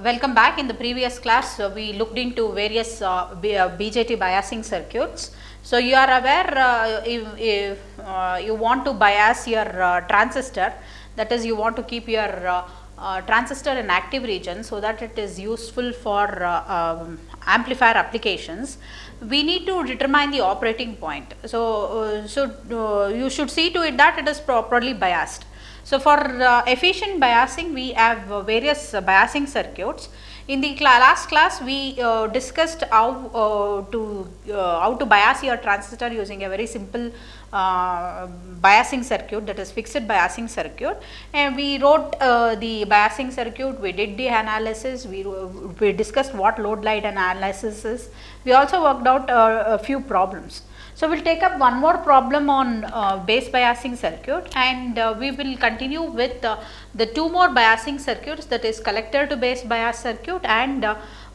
Welcome back. In the previous class, we looked into various BJT biasing circuits. So, you are aware if you want to bias your transistor, that is you want to keep your transistor in active region so that it is useful for amplifier applications. We need to determine the operating point. So, you should see to it that it is properly biased. So, for efficient biasing, we have various biasing circuits. In the last class, we discussed how to bias your transistor using a very simple biasing circuit, that is fixed biasing circuit, and we wrote the biasing circuit, we did the analysis, we discussed what load light analysis is, we also worked out a few problems. So, we will take up one more problem on base biasing circuit, and we will continue with the two more biasing circuits, that is collector to base bias circuit and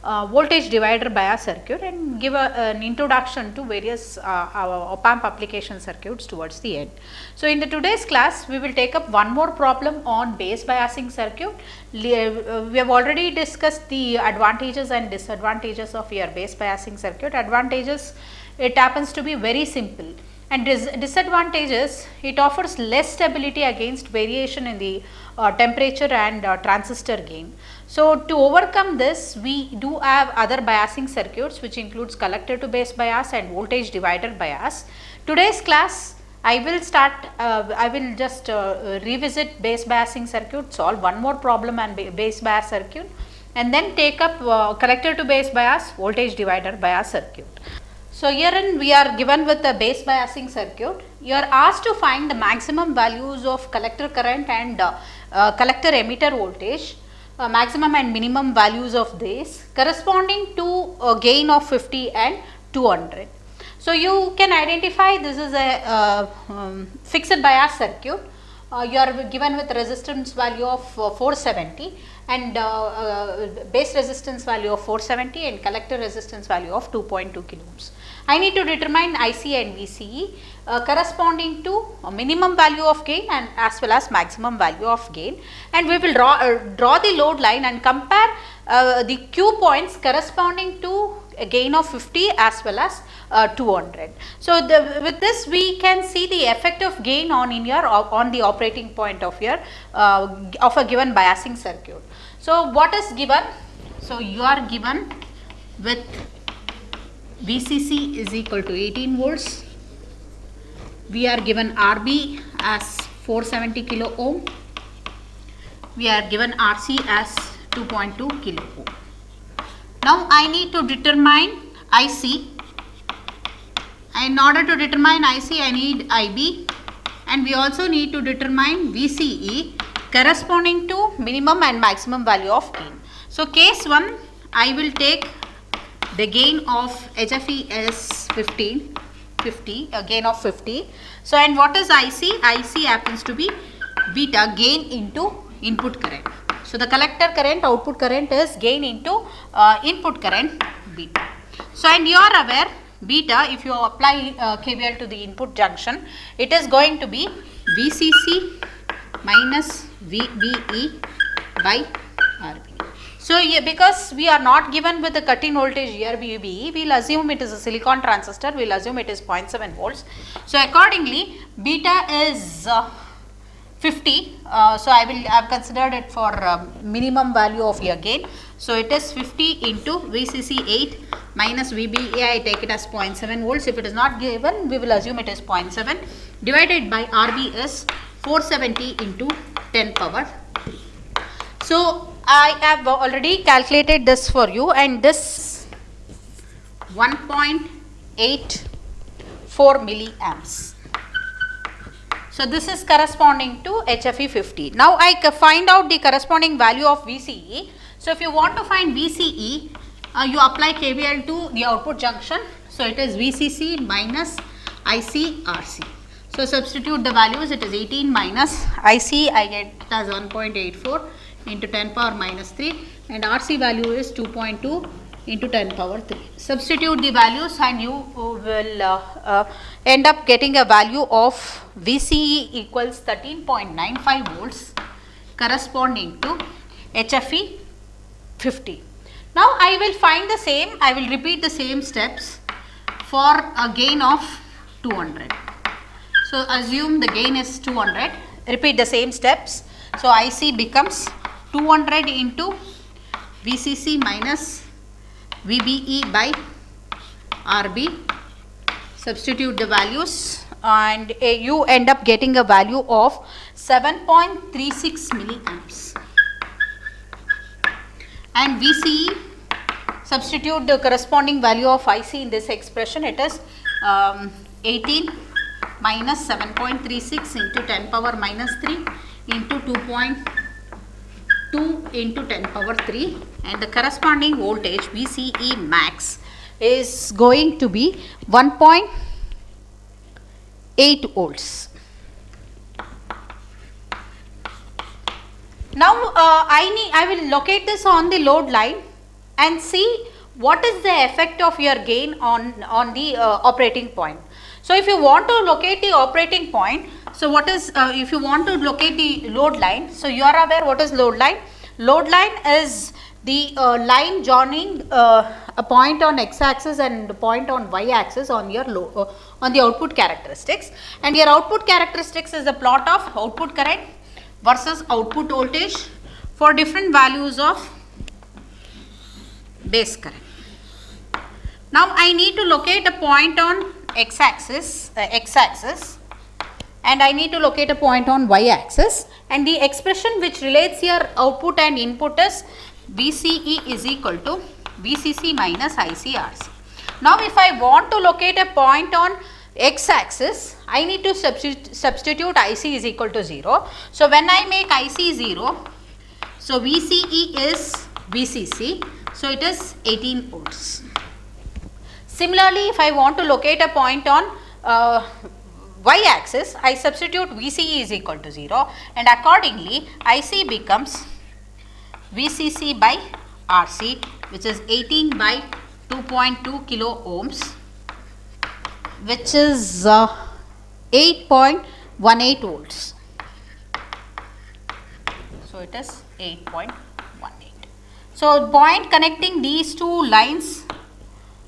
voltage divider bias circuit, and give an introduction to various op-amp application circuits towards the end. So, in the today's class, we will take up one more problem on base biasing circuit. We have already discussed the advantages and disadvantages of your base biasing circuit. Advantages, it happens to be very simple, and disadvantages, it offers less stability against variation in the temperature and transistor gain. So, to overcome this, we do have other biasing circuits, which includes collector to base bias and voltage divider bias. Today's class, I will just revisit base biasing circuit, solve one more problem on base bias circuit, and then take up collector to base bias, voltage divider bias circuit. So, herein we are given with a base biasing circuit. You are asked to find the maximum values of collector current and collector emitter voltage, maximum and minimum values of this corresponding to a gain of 50 and 200. So, you can identify this is a fixed bias circuit. You are given with resistance value of 470 and base resistance value of 470 and collector resistance value of 2.2 kilo ohms. I need to determine IC and VCE corresponding to a minimum value of gain and as well as maximum value of gain, and we will draw the load line and compare the Q points corresponding to a gain of 50 as well as 200. So, with this we can see the effect of gain on the operating point of your of a given biasing circuit. So, what is given? So, you are given with VCC is equal to 18 volts. We are given RB as 470 kilo ohm. We are given RC as 2.2 kilo ohm. Now, I need to determine IC. In order to determine IC, I need IB, and we also need to determine VCE corresponding to minimum and maximum value of gain. So, case 1, I will take the gain of HFE is 50, a gain of 50. So, and what is IC? IC happens to be beta, gain into input current. So, the collector current, output current is gain into input current beta. So, and you are aware beta, if you apply KVL to the input junction, it is going to be VCC minus VBE by RB. So, because we are not given with the cut-in voltage here VBE, we will assume it is a silicon transistor, we will assume it is 0.7 volts. So, accordingly beta is 50. So, I have considered it for minimum value of your gain. So, it is 50 into VCC 8 minus VBE, I take it as 0.7 volts. If it is not given, we will assume it is 0.7 divided by RB is 470 into 10 power 3. So, I have already calculated this for you, and this 1.84 milliamps. So, this is corresponding to HFE 50. Now, I find out the corresponding value of VCE. So, if you want to find VCE, you apply KVL to the output junction. So, it is VCC minus IC RC. So, substitute the values, it is 18 minus IC, I get it as 1.84 into 10 power minus 3, and RC value is 2.2 into 10 power 3. Substitute the values and you will end up getting a value of VCE equals 13.95 volts corresponding to HFE 50. Now I will find the same, I will repeat the same steps for a gain of 200. So assume the gain is 200, repeat the same steps. So IC becomes 200 into VCC minus VBE by RB, substitute the values and you end up getting a value of 7.36 milliamps. And VCE, substitute the corresponding value of IC in this expression, it is 18 minus 7.36 into 10 power minus 3 into 2.2 into 10 power 3, and the corresponding voltage VCE max is going to be 1.8 volts. Now I will locate this on the load line and see what is the effect of your gain on the operating point. So if you want to locate the operating point, so what is if you want to locate the load line, so you are aware what is load line. Load line is the line joining a point on x-axis and a point on y-axis on your on the output characteristics, and your output characteristics is a plot of output current versus output voltage for different values of base current. Now I need to locate a point on x-axis and I need to locate a point on y-axis, and the expression which relates your output and input is VCE is equal to VCC minus ICRC. Now if I want to locate a point on x-axis, I need to substitute IC is equal to 0. So when I make IC 0, so VCE is VCC, so it is 18 volts. Similarly, if I want to locate a point on y-axis, I substitute VCE is equal to 0, and accordingly IC becomes VCC by RC, which is 18 by 2.2 kilo ohms, which is 8.18 volts. So it is 8.18. So point connecting these two lines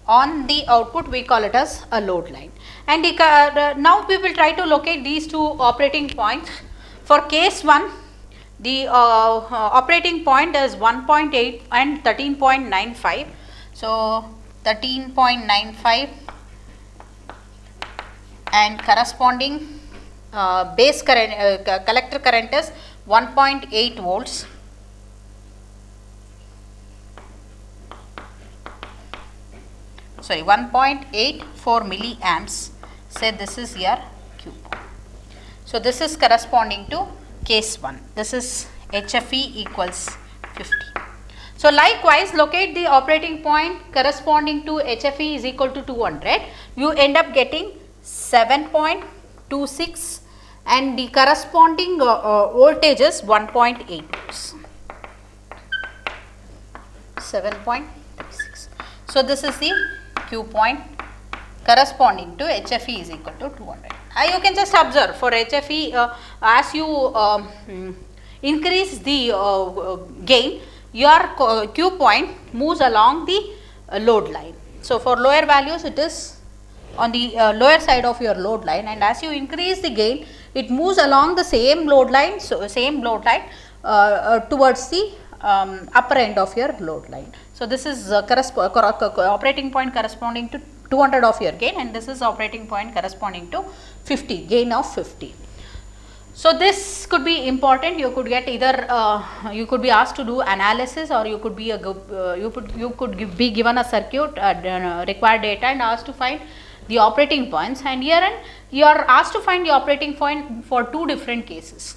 on the output, we call it as a load line. And now we will try to locate these two operating points. For case 1, the operating point is 1.8 and 13.95. So 13.95 and corresponding base current, collector current is 1.8 volts. Sorry, 1.84 milliamps. Say this is your Q point. So this is corresponding to case 1. This is HFE equals 50. So likewise, locate the operating point corresponding to HFE is equal to 200. You end up getting 7.26 and the corresponding voltage is 1.8 volts. 7.36. So this is the Q point corresponding to HFE is equal to 200. You can just observe for HFE as you increase the gain, your Q point moves along the load line. So for lower values it is on the lower side of your load line, and as you increase the gain it moves along the same load line, so same load line towards the upper end of your load line. So this is operating point corresponding to 200 of your gain, and this is operating point corresponding to 50, gain of 50. So this could be important. You could get either you could be asked to do analysis, or you could be be given a circuit required data and asked to find the operating points, and here you are asked to find the operating point for two different cases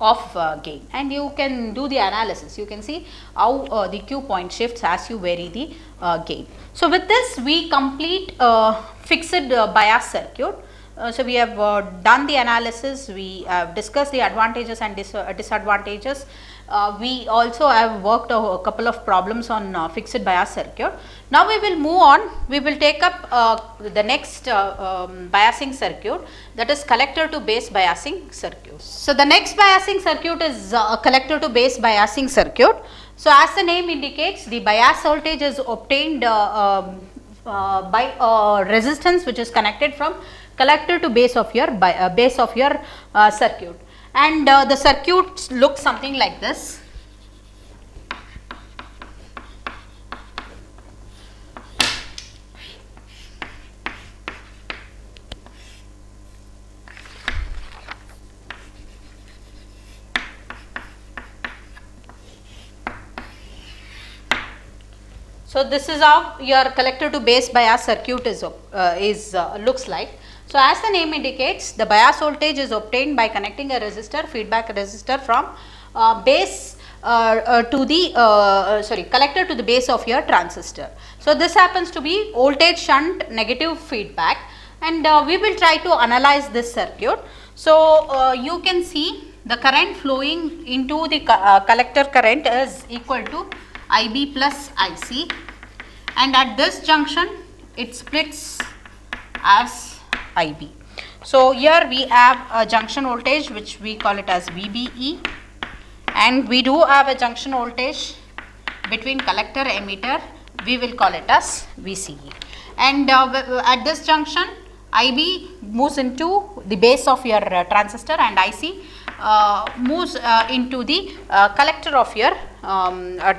of gain, and you can do the analysis. You can see how the Q point shifts as you vary the gain. So with this we complete fixed bias circuit. So we have done the analysis, we have discussed the advantages and disadvantages. We also have worked a couple of problems on fixed bias circuit. Now we will move on, we will take up the next biasing circuit, that is collector to base biasing circuit. So the next biasing circuit is collector to base biasing circuit. So as the name indicates, the bias voltage is obtained by resistance which is connected from collector to base of your circuit, and the circuit looks something like this. So this is how your collector to base bias circuit looks like. So as the name indicates, the bias voltage is obtained by connecting a resistor, feedback resistor from collector to the base of your transistor. So this happens to be voltage shunt negative feedback, and we will try to analyze this circuit. So you can see the current flowing into the collector current is equal to IB plus IC, and at this junction it splits as IB. So here we have a junction voltage which we call it as VBE, and we do have a junction voltage between collector emitter, we will call it as VCE, and at this junction IB moves into the base of your transistor, and IC moves into the collector of your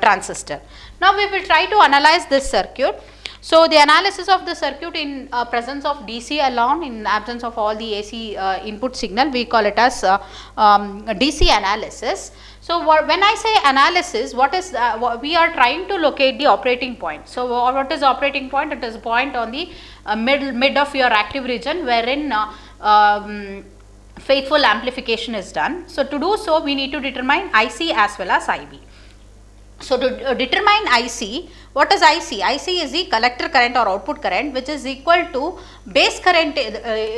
transistor. Now we will try to analyze this circuit. So the analysis of the circuit in presence of DC alone, in absence of all the AC input signal, we call it as DC analysis. So when I say analysis, what is we are trying to locate the operating point. So what is operating point? It is a point on the mid of your active region wherein faithful amplification is done. So to do so, we need to determine IC as well as IB. So to determine IC, what is IC? IC is the collector current or output current which is equal to base current,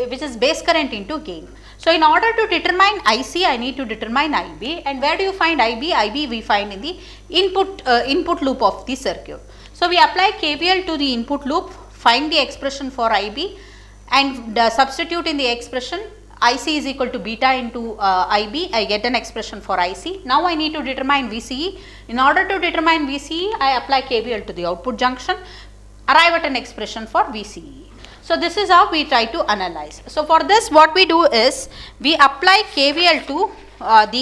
which is base current into gain. So in order to determine IC, I need to determine IB, and where do you find IB? IB we find in the input loop of the circuit. So we apply KVL to the input loop, find the expression for IB, and substitute in the expression IC is equal to beta into IB, I get an expression for IC. Now I need to determine VCE. In order to determine VCE, I apply KVL to the output junction, arrive at an expression for VCE. So this is how we try to analyze. So for this, what we do is we apply KVL to the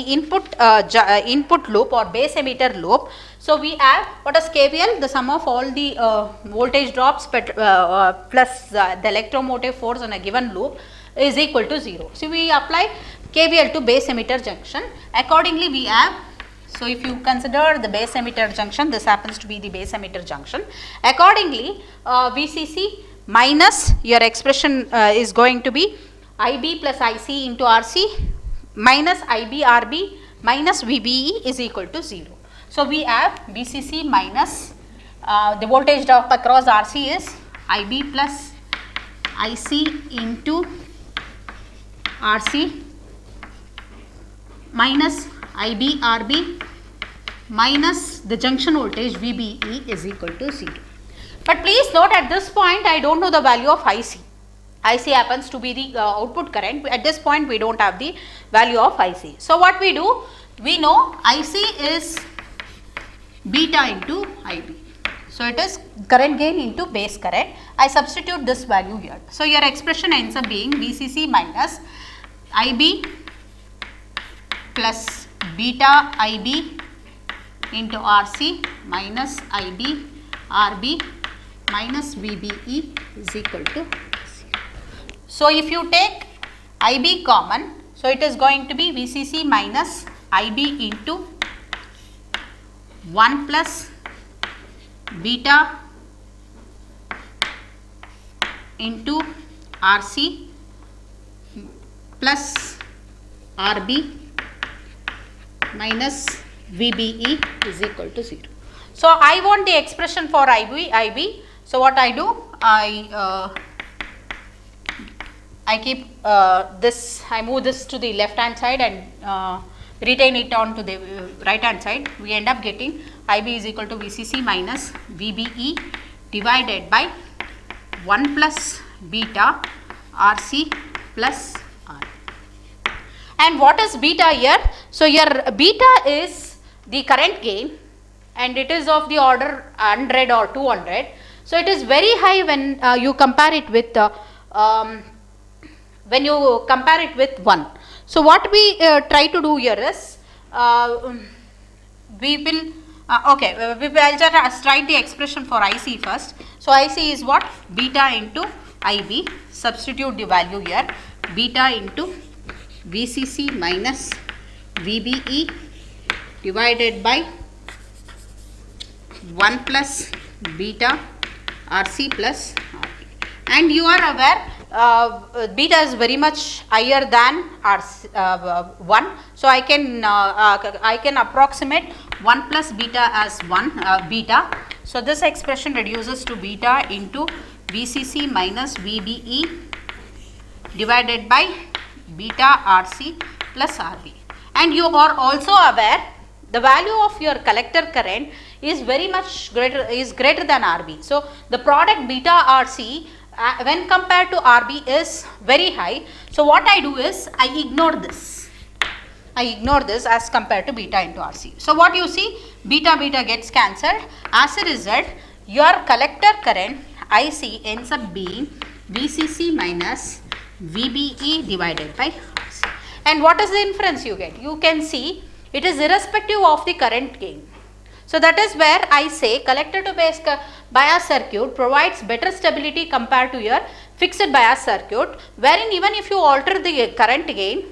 input loop or base emitter loop. So we have, what is KVL? The sum of all the voltage drops plus the electromotive force on a given loop is equal to 0. So we apply KVL to base emitter junction. Accordingly we have, so if you consider the base emitter junction, this happens to be the base emitter junction. Accordingly VCC minus your expression is going to be IB plus IC into RC minus IB RB minus VBE is equal to 0. So we have VCC minus the voltage drop across RC is IB plus IC into RC minus IB RB minus the junction voltage VBE is equal to 0. But please note, at this point I don't know the value of IC. IC happens to be the output current. At this point we don't have the value of IC. So what we do, we know IC is beta into IB. So it is current gain into base current. I substitute this value here. So your expression ends up being VCC minus IB plus beta IB into RC minus IB RB minus VBE is equal to 0. So if you take IB common, so it is going to be VCC minus IB into 1 plus beta into RC plus RB minus VBE is equal to 0. So I want the expression for IB. So what I do, I keep this, I move this to the left hand side and retain it on to the right hand side. We end up getting IB is equal to VCC minus VBE divided by 1 plus beta RC plus R. And what is beta here? So your beta is the current gain and it is of the order 100 or 200. So it is very high when you compare it with 1. So what we try to do here is we will I'll just write the expression for IC first. So IC is what? Beta into IB. Substitute the value here. Beta into VCC minus VBE divided by 1 plus beta RC plus RB. And you are aware beta is very much higher than RC, 1. So I can approximate 1 plus beta as 1 beta. So this expression reduces to beta into VCC minus VBE divided by beta RC plus RB. And you are also aware the value of your collector current is very much greater than RB. So the product beta RC when compared to RB is very high. So what I do is I ignore this as compared to beta into RC. So what you see, beta gets cancelled. As a result, your collector current IC ends up being VCC minus VBE divided by RC. And what is the inference you get? You can see it is irrespective of the current gain. So that is where I say collector to bias circuit provides better stability compared to your fixed bias circuit, wherein even if you alter the current gain,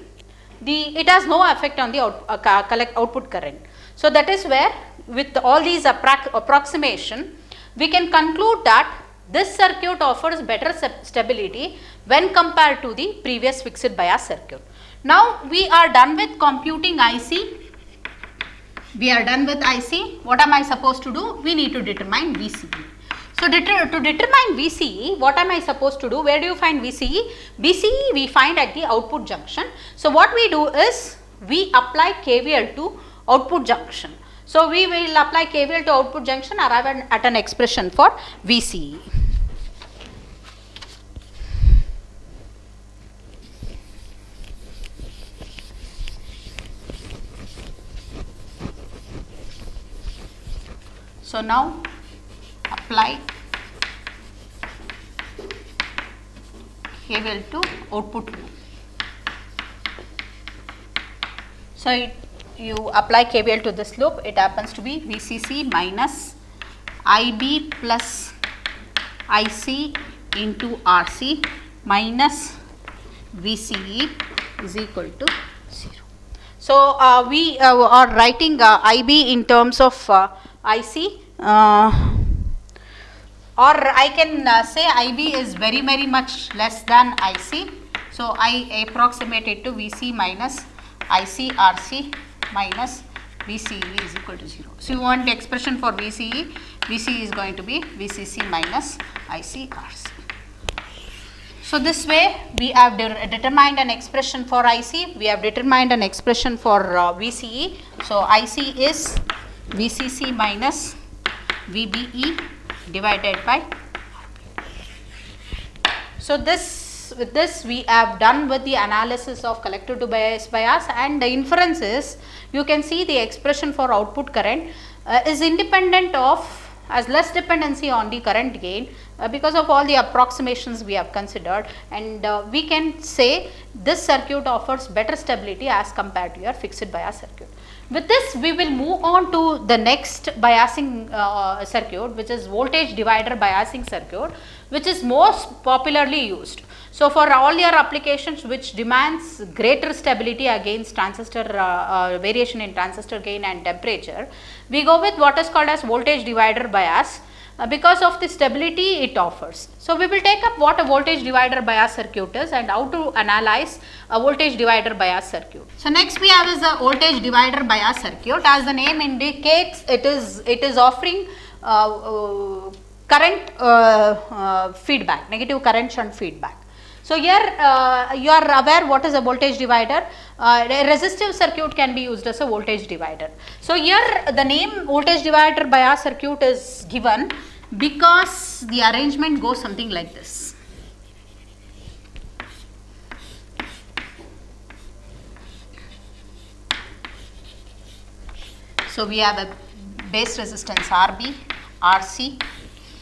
it has no effect on the output current. So that is where with all these approximation, we can conclude that this circuit offers better stability when compared to the previous fixed bias circuit. Now we are done with computing IC. What am I supposed to do? We need to determine VCE. So to determine VCE, what am I supposed to do? Where do you find VCE? VCE we find at the output junction. So what we do is we apply KVL to output junction. So we will apply KVL to output junction, arrive at an expression for VCE. So now apply KVL to output loop. So you apply KVL to this loop, it happens to be VCC minus IB plus IC into RC minus VCE is equal to 0. So we are writing IB in terms of IC, or I can say IB is very much less than IC. So I approximate it to VC minus IC RC minus VCE is equal to 0. So you want the expression for VCE, VCE is going to be VCC minus IC RC. So this way we have determined an expression for IC, we have determined an expression for VCE. So IC is VCC minus VBE divided by. So with this we have done with the analysis of collector to bias, and the inference is you can see the expression for output current is independent of, has less dependency on the current gain because of all the approximations we have considered, and we can say this circuit offers better stability as compared to your fixed bias circuit. With this we will move on to the next biasing circuit, which is voltage divider biasing circuit, which is most popularly used. So for all your applications which demands greater stability against transistor variation in transistor gain and temperature, we go with what is called as voltage divider bias because of the stability it offers. So we will take up what a voltage divider bias circuit is and how to analyze a voltage divider bias circuit. So next we have is a voltage divider bias circuit. As the name indicates, it is offering current feedback, negative current shunt feedback. So here you are aware what is a voltage divider. A resistive circuit can be used as a voltage divider. So here the name voltage divider bias circuit is given because the arrangement goes something like this. So we have a base resistance RB, RC,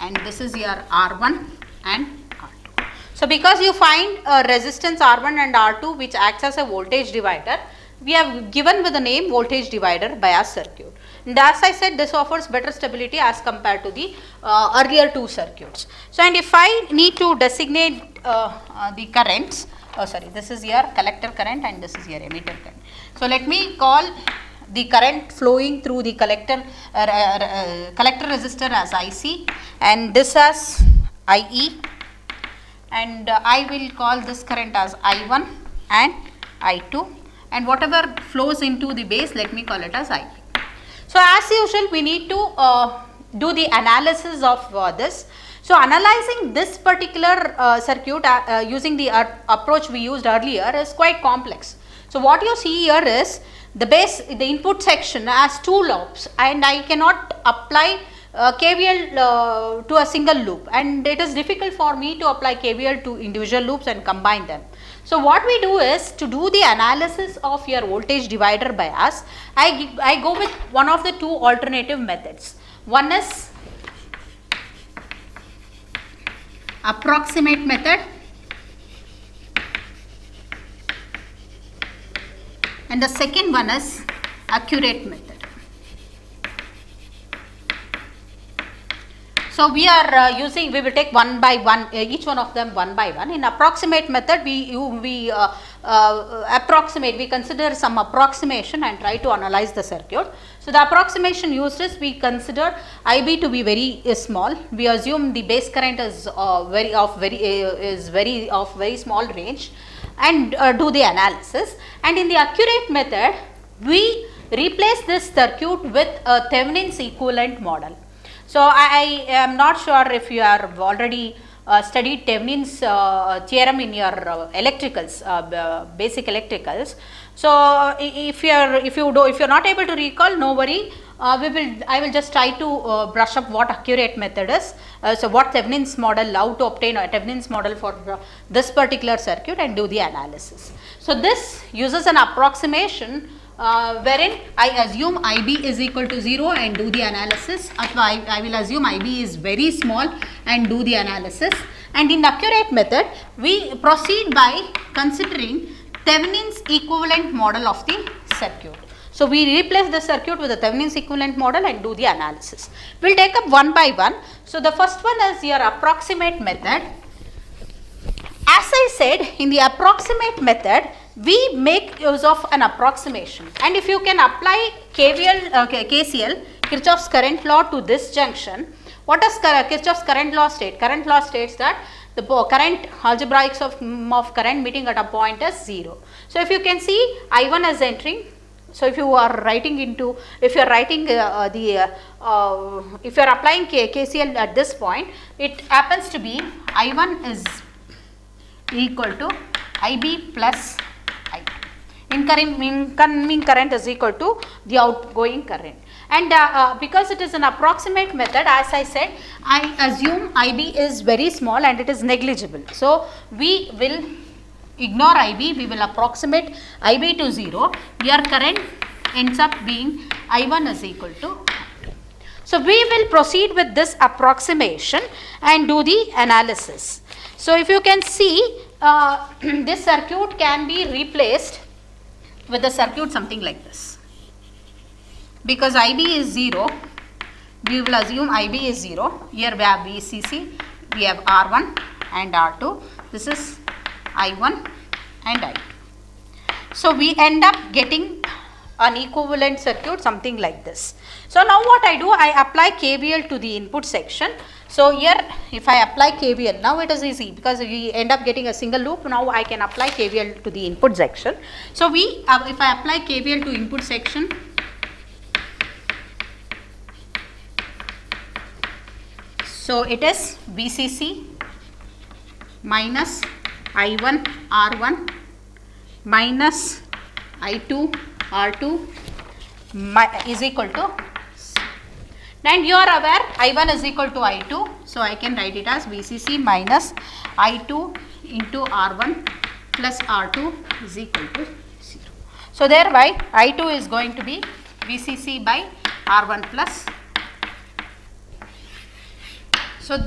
and this is your R1 and R2. So because you find a resistance R1 and R2 which acts as a voltage divider, we have given with the name voltage divider bias circuit. And as I said, this offers better stability as compared to the earlier two circuits. So and if I need to designate the currents, this is your collector current and this is your emitter current. So let me call the current flowing through the collector resistor as IC and this as IE, and I will call this current as I1 and I2, and whatever flows into the base, let me call it as IP. So as usual, we need to do the analysis of this. So analyzing this particular circuit using the approach we used earlier is quite complex. So what you see here is the input section has two loops, and I cannot apply KVL to a single loop, and it is difficult for me to apply KVL to individual loops and combine them. So what we do is, to do the analysis of your voltage divider bias, I go with one of the two alternative methods. One is approximate method and the second one is accurate method. So we are we will take one by one, each one of them one by one. In approximate method, we approximate, we consider some approximation and try to analyze the circuit. So the approximation used is, we consider IB to be very small. We assume the base current is very small range, and do the analysis. And in the accurate method, we replace this circuit with a Thevenin's equivalent model. So I am not sure if you are already studied Thevenin's theorem in your electricals, basic electricals. So if you are not able to recall, no worry. I will just try to brush up what accurate method is. So what Thevenin's model, how to obtain a Thevenin's model for this particular circuit and do the analysis. So this uses an approximation wherein I assume IB is equal to 0 and do the analysis. I will assume IB is very small and do the analysis. And in accurate method, we proceed by considering Thevenin's equivalent model of the circuit. So we replace the circuit with the Thevenin's equivalent model and do the analysis. We will take up one by one. So the first one is your approximate method. As I said, in the approximate method, we make use of an approximation, and if you can apply KCL, Kirchhoff's current law, to this junction, what does Kirchhoff's current law state? Current law states that the current algebraics of current meeting at a point is 0. So if you can see, I1 is entering. So if you are writing if you are applying KCL at this point, it happens to be I1 is equal to IB plus I. Incoming current is equal to the outgoing current. And because it is an approximate method, as I said, I assume IB is very small and it is negligible. So we will ignore IB, we will approximate IB to 0. Your current ends up being I1 is equal to I2. So we will proceed with this approximation and do the analysis. So if you can see, this circuit can be replaced with a circuit something like this. Because IB is 0, we will assume IB is 0. Here we have VCC, we have R1 and R2. This is I1 and I2. So we end up getting an equivalent circuit something like this. So now what I do, I apply KVL to the input section. So here if I apply KVL, now it is easy because we end up getting a single loop. Now I can apply KVL to the input section. So if I apply KVL to input section, so it is VCC minus I1 R1 minus I2 R2 is equal to, and you are aware I1 is equal to I2, so I can write it as VCC minus I2 into R1 plus R2 is equal to 0. So thereby I2 is going to be VCC by R1 plus So,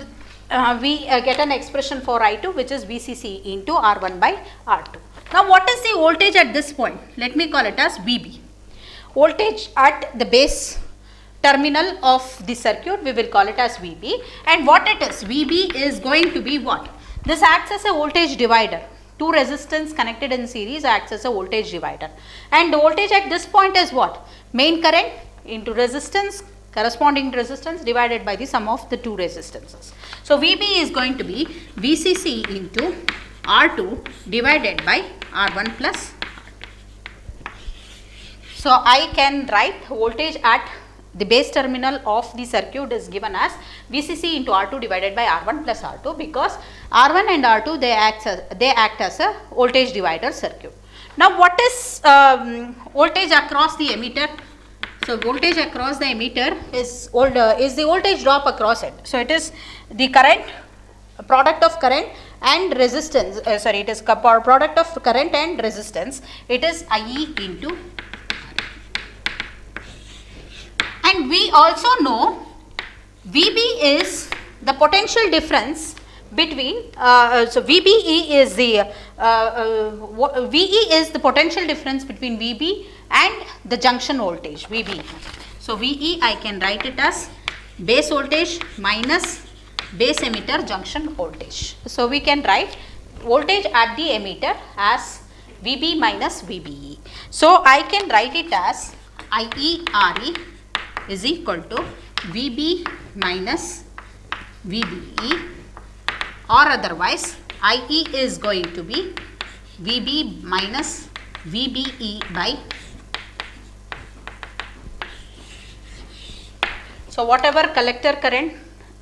we get an expression for I2 which is VCC into R1 by R2. Now, what is the voltage at this point? Let me call it as VB. Voltage at the base terminal of the circuit, we will call it as VB, and what it is, VB is going to be what? This acts as a voltage divider. Two resistance connected in series acts as a voltage divider, and the voltage at this point is what? Main current into resistance, corresponding resistance divided by the sum of the two resistances. So, VB is going to be VCC into R2 divided by R1 plus R2. So, I can write voltage at the base terminal of the circuit is given as VCC into R2 divided by R1 plus R2, because R1 and R2 they act as a voltage divider circuit. Now, what is voltage across the emitter? So, voltage across the emitter is the voltage drop across it. So, it is the current, product of current and resistance, it is product of current and resistance, it is IE into. And we also know VB is the potential difference between, so VBE is the, VE is the potential difference between VB and the junction voltage VBE. So, VE I can write it as base voltage minus base emitter junction voltage. So, we can write voltage at the emitter as VB minus VBE. So, I can write it as IE RE is equal to VB minus VBE, or otherwise IE is going to be VB minus VBE by. So, whatever collector current,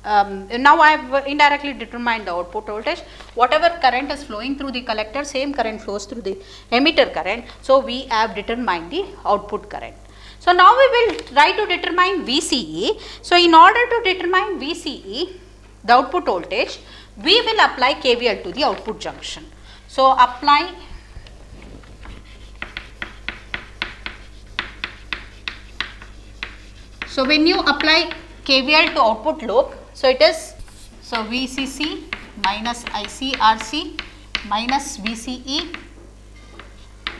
now I have indirectly determined the output voltage, whatever current is flowing through the collector, same current flows through the emitter current. So, we have determined the output current. So, now we will try to determine VCE. So, in order to determine VCE, the output voltage, we will apply KVL to the output junction. So, apply So, when you apply KVL to output loop, so it is, so VCC minus ICRC minus VCE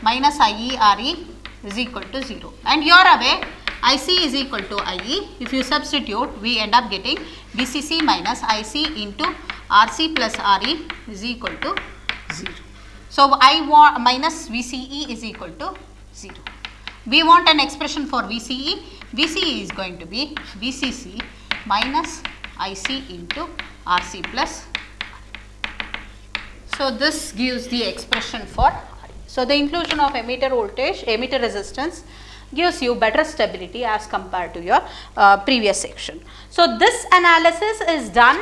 minus IERE is equal to 0, and you are aware IC is equal to IE. If you substitute, we end up getting VCC minus IC into RC plus RE is equal to 0. So, I want minus VCE is equal to 0. We want an expression for VCE. VCE is going to be VCC minus IC into RC plus. So, this gives the expression for. So, the inclusion of emitter voltage, emitter resistance gives you better stability as compared to your previous section. So, this analysis is done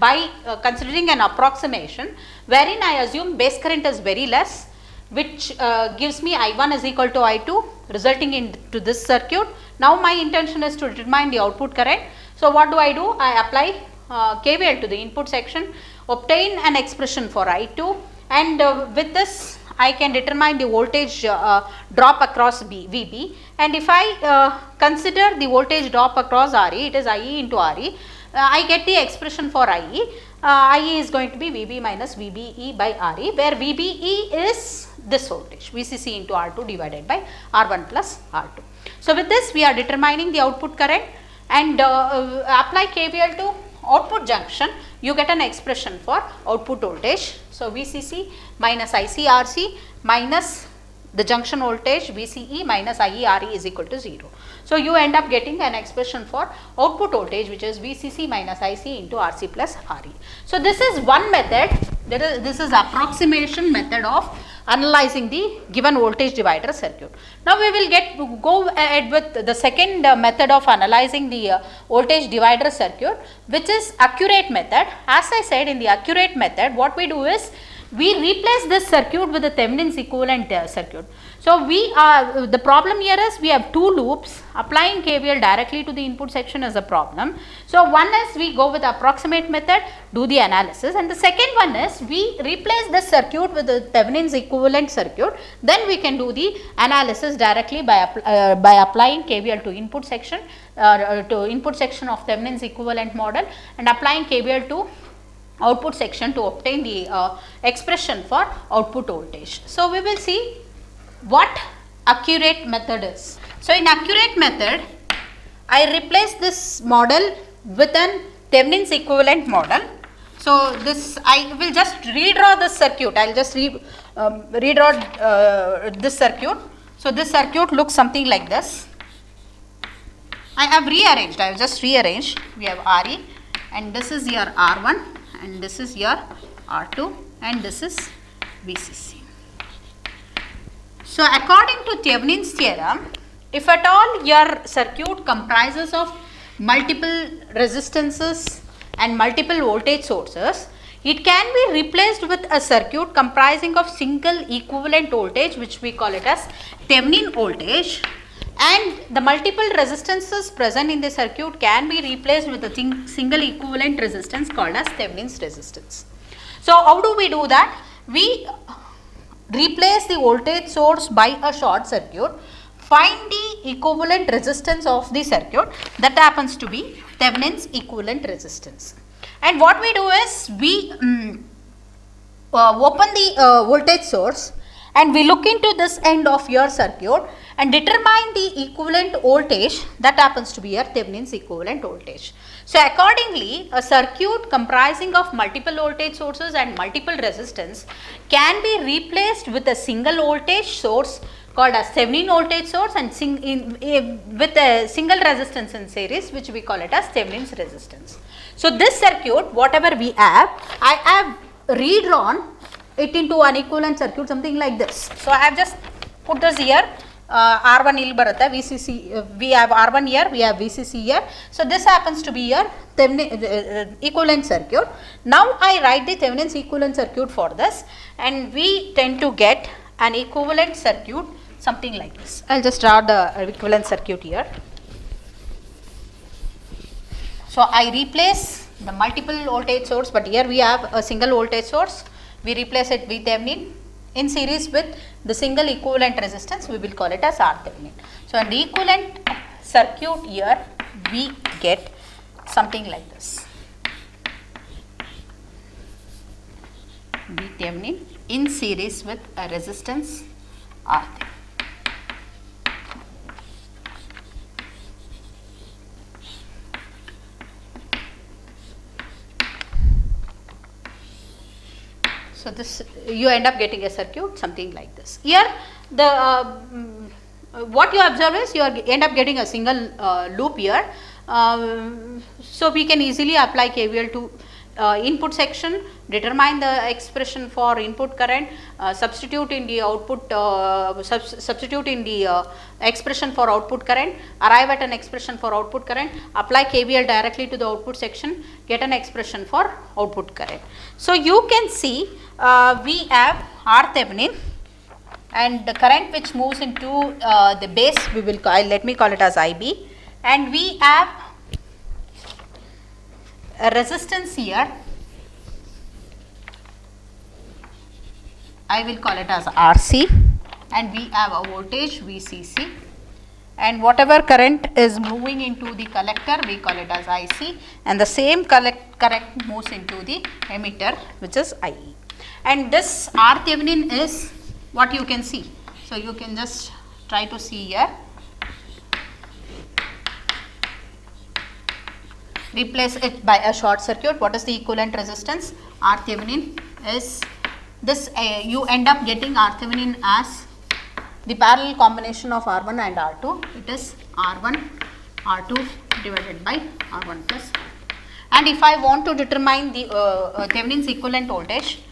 by considering an approximation wherein I assume base current is very less, which gives me I1 is equal to I2 resulting into this circuit. Now, my intention is to determine the output current. So, what do? I apply KVL to the input section, obtain an expression for I2, and with this I can determine the voltage drop across VB, and if I consider the voltage drop across RE, it is IE into RE, I get the expression for IE. IE is going to be VB minus VBE by RE, where VBE is this voltage VCC into R2 divided by R1 plus R2. So, with this we are determining the output current, and apply KVL to output junction, you get an expression for output voltage. So, VCC minus ICRC minus the junction voltage VCE minus IERE is equal to 0. So, you end up getting an expression for output voltage, which is VCC minus IC into RC plus RE. So, this is one method, this is approximation method of analyzing the given voltage divider circuit. Now, we will go ahead with the second method of analyzing the voltage divider circuit, which is accurate method. As I said, in the accurate method, what we do is we replace this circuit with the Thevenin's equivalent circuit. So, the problem here is we have two loops. Applying KVL directly to the input section is a problem. So, one is we go with approximate method, do the analysis, and the second one is we replace the circuit with the Thevenin's equivalent circuit, then we can do the analysis directly by applying KVL to input section of Thevenin's equivalent model and applying KVL to output section to obtain the expression for output voltage. So, we will see what accurate method is. So, in accurate method, I replace this model with an Thevenin's equivalent model. So, this I will just redraw this circuit, I will just redraw this circuit. So, this circuit looks something like this. I have rearranged, I have just rearranged. We have RE and this is your R1 and this is your R2 and this is VCC. So, according to Thevenin's theorem, if at all your circuit comprises of multiple resistances and multiple voltage sources, it can be replaced with a circuit comprising of single equivalent voltage, which we call it as Thevenin voltage, and the multiple resistances present in the circuit can be replaced with a single equivalent resistance called as Thevenin's resistance. So, how do we do that? We replace the voltage source by a short circuit, find the equivalent resistance of the circuit, that happens to be Thevenin's equivalent resistance. And what we do is we open the voltage source and we look into this end of your circuit and determine the equivalent voltage, that happens to be your Thevenin's equivalent voltage. So, accordingly, a circuit comprising of multiple voltage sources and multiple resistance can be replaced with a single voltage source called as Thevenin voltage source and with a single resistance in series, which we call it as Thevenin's resistance. So, this circuit, whatever we have, I have redrawn it into an equivalent circuit, something like this. So, I have just put this here. R1 ಇಲ್ಲಿ ಬರುತ್ತೆ, VCC, we have R1 here, we have VCC here. So, this happens to be your Thevenin equivalent circuit. Now, I write the Thevenin's equivalent circuit for this and we tend to get an equivalent circuit something like this. I will just draw the equivalent circuit here. So, I replace the multiple voltage source, but here we have a single voltage source. We replace it with Thevenin in series with the single equivalent resistance, we will call it as R Thevenin. So, an equivalent circuit here we get something like this, V Thevenin in series with a resistance R Thevenin. So, this you end up getting a circuit something like this. Here the what you observe is you end up getting a single loop here. So, we can easily apply KVL to input section, determine the expression for input current, substitute in the output, substitute in the expression for output current, arrive at an expression for output current, apply KVL directly to the output section, get an expression for output current. So, you can see we have R Thevenin and the current which moves into the base, we will call, let me call it as IB, and we have a resistance here, I will call it as RC, and we have a voltage VCC, and whatever current is moving into the collector we call it as IC, and the same current moves into the emitter, which is IE. And this R Thevenin is what you can see. So, you can just try to see here. Replace it by a short circuit. What is the equivalent resistance? R Thevenin is this, you end up getting R Thevenin as the parallel combination of R1 and R2. It is R1 R2 divided by R1 plus R2. And if I want to determine the Thevenin's equivalent voltage,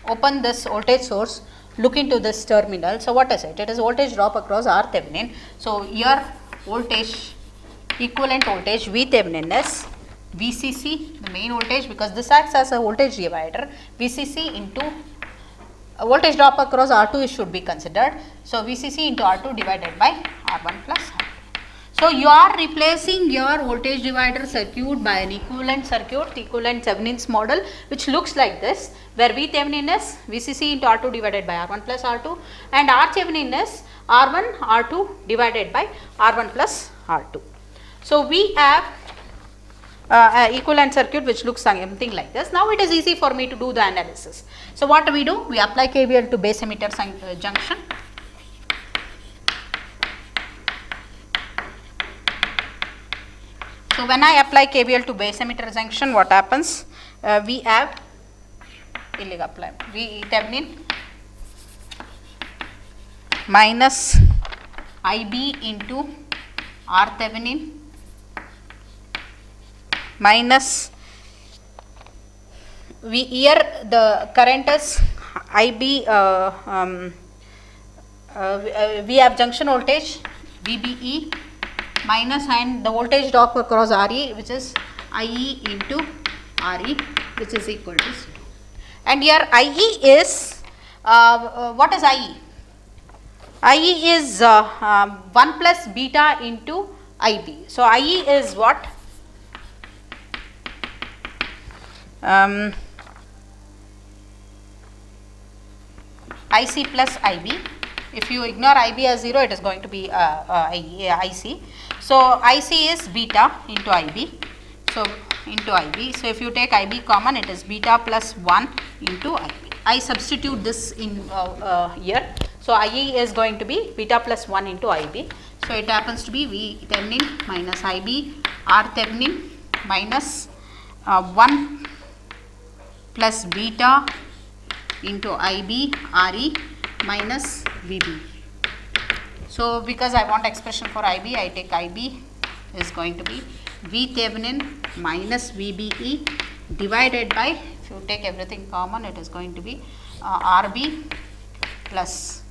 open this voltage source, look into this terminal. So, what is it? It is voltage drop across R Thevenin. So, your voltage, equivalent voltage V Thevenin is VCC, the main voltage, because this acts as a voltage divider, VCC into voltage drop across R2 should be considered. So, VCC into R2 divided by R1 plus R2. So, you are replacing your voltage divider circuit by an equivalent circuit, equivalent Thevenin's model, which looks like this, where V Thevenin is VCC into R2 divided by R1 plus R2 and R Thevenin is R1 R2 divided by R1 plus R2. So, we have equivalent circuit which looks something like this. Now, it is easy for me to do the analysis. So, what do? We apply KVL to base emitter junction. So, when I apply KVL to base emitter junction, what happens? We have V Thevenin minus IB into R Thevenin minus here the current is IB, we have junction voltage VBE minus and the voltage drop across RE, which is IE into RE, which is equal to 0. And here IE is, what is IE? IE is 1 plus beta into IB. So, IE is what? IC plus IB. If you ignore IB as 0, it is going to be IC. So, IC is beta into IB. So, into IB. So, if you take IB common, it is beta plus 1 into IB. I substitute this in here. So, IE is going to be beta plus 1 into IB. So, it happens to be V Thevenin minus IB R Thevenin minus 1 plus beta into IB RE minus VB. So, because I want expression for IB, I take IB is going to be V Thevenin minus VBE divided by, if you take everything common, it is going to be RB plus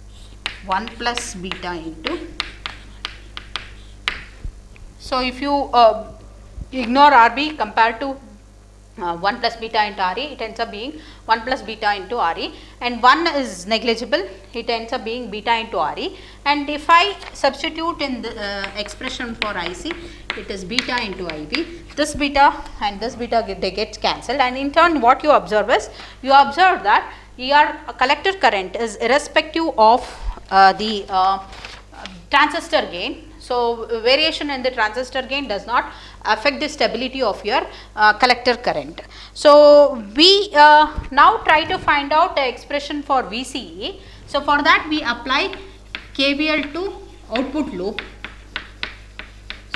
1 plus beta into. So, if you ignore RB compared to 1 plus beta into RE, it ends up being 1 plus beta into RE, and 1 is negligible, it ends up being beta into RE, and if I substitute in the expression for IC, it is beta into IB. This beta and this beta they get cancelled, and in turn what you observe is, you observe that your collector current is irrespective of the transistor gain. So, variation in the transistor gain does not affect the stability of your collector current. So, we now try to find out the expression for VCE. So, for that we apply KVL to output loop.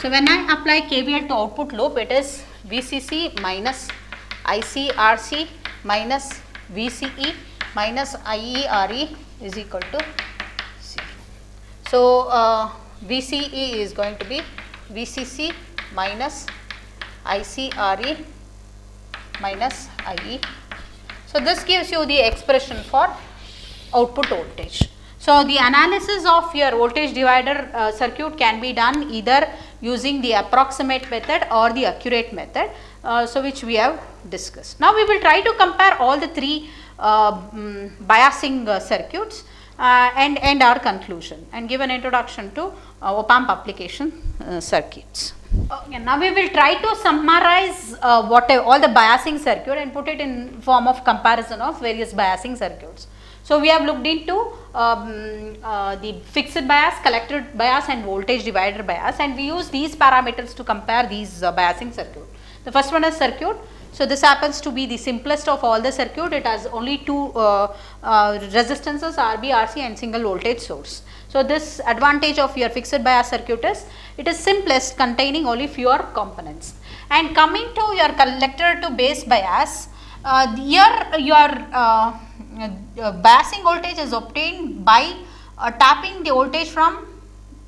So, when I apply KVL to output loop, it is VCC minus ICRC minus VCE minus IERE is equal to 0. So, VCE is going to be VCC minus ICRE minus IE. So, this gives you the expression for output voltage. So, the analysis of your voltage divider circuit can be done either using the approximate method or the accurate method, so which we have discussed. Now, we will try to compare all the three biasing circuits and end our conclusion and give an introduction to op-amp application circuits. Okay, now we will try to summarize all the biasing circuit and put it in form of comparison of various biasing circuits. So, we have looked into the fixed bias, collector bias and voltage divider bias, and we use these parameters to compare these biasing circuit. The first one is circuit. So, this happens to be the simplest of all the circuit. It has only two resistances RB, RC and single voltage source. So, this advantage of your fixed bias circuit is it is simplest, containing only fewer components. And coming to your collector to base bias, here your biasing voltage is obtained by tapping the voltage from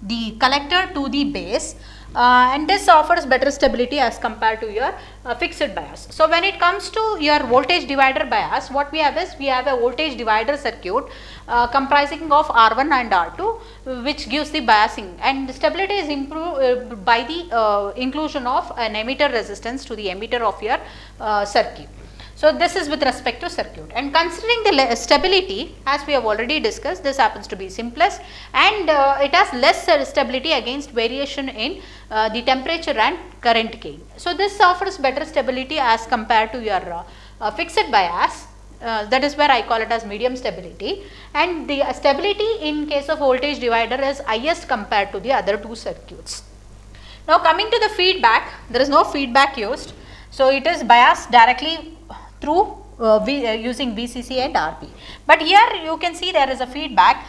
the collector to the base and this offers better stability as compared to your fixed bias. So when it comes to your voltage divider bias, what we have is we have a voltage divider circuit comprising of R1 and R2, which gives the biasing, and stability is improved by the inclusion of an emitter resistance to the emitter of your circuit. So this is with respect to circuit, and considering the stability, as we have already discussed, this happens to be simplest, and it has less stability against variation in the temperature and current gain. So this offers better stability as compared to your fixed bias. That is where I call it as medium stability, and the stability in case of voltage divider is highest compared to the other two circuits. Now coming to the feedback, there is no feedback used, so it is biased directly through using VCC and RP. But here you can see there is a feedback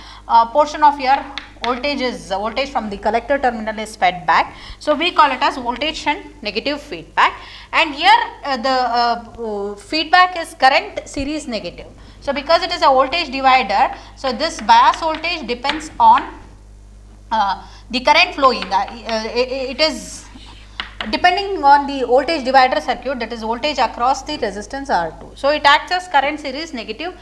portion of your voltage from the collector terminal is fed back. So we call it as voltage and negative feedback, and here the feedback is current series negative. So because it is a voltage divider, so this bias voltage depends on the current flowing. It is depending on the voltage divider circuit, that is voltage across the resistance R2. So it acts as current series negative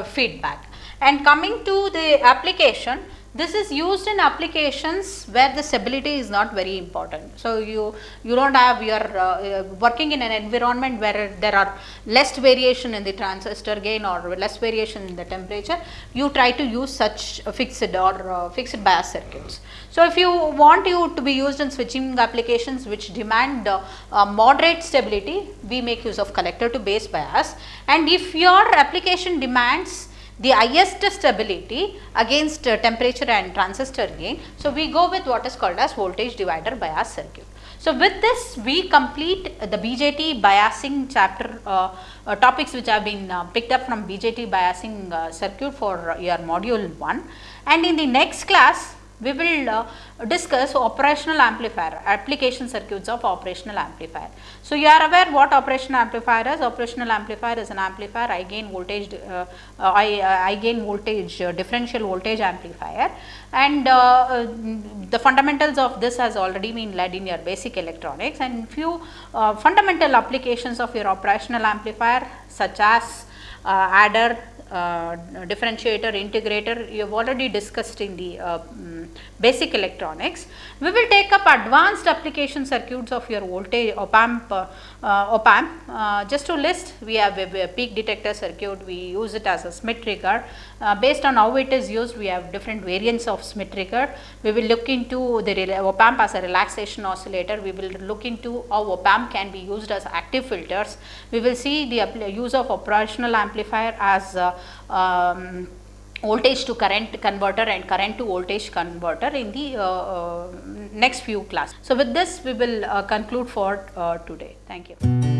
feedback. And coming to the application, this is used in applications where the stability is not very important. So you don't have your working in an environment where there are less variation in the transistor gain or less variation in the temperature. You try to use such fixed or fixed bias circuits. So if you want you to be used in switching applications which demand moderate stability, we make use of collector to base bias. And if your application demands the highest stability against temperature and transistor gain, so we go with what is called as voltage divider bias circuit. So with this we complete the BJT biasing chapter topics which have been picked up from BJT biasing circuit for your module 1, and in the next class we will discuss operational amplifier, application circuits of operational amplifier. So you are aware what operational amplifier is. Operational amplifier is an amplifier high gain voltage differential voltage amplifier, and the fundamentals of this has already been led in your basic electronics, and few fundamental applications of your operational amplifier such as adder, differentiator, integrator, you have already discussed in the basic electronics. We will take up advanced application circuits of your voltage op-amp. Just to list, we have a peak detector circuit, we use it as a Schmitt trigger. Based on how it is used, we have different variants of Schmitt trigger. We will look into the op-amp as a relaxation oscillator. We will look into how op-amp can be used as active filters. We will see the use of operational amplifier as voltage to current converter and current to voltage converter in the next few classes. So with this we will conclude for today. Thank you.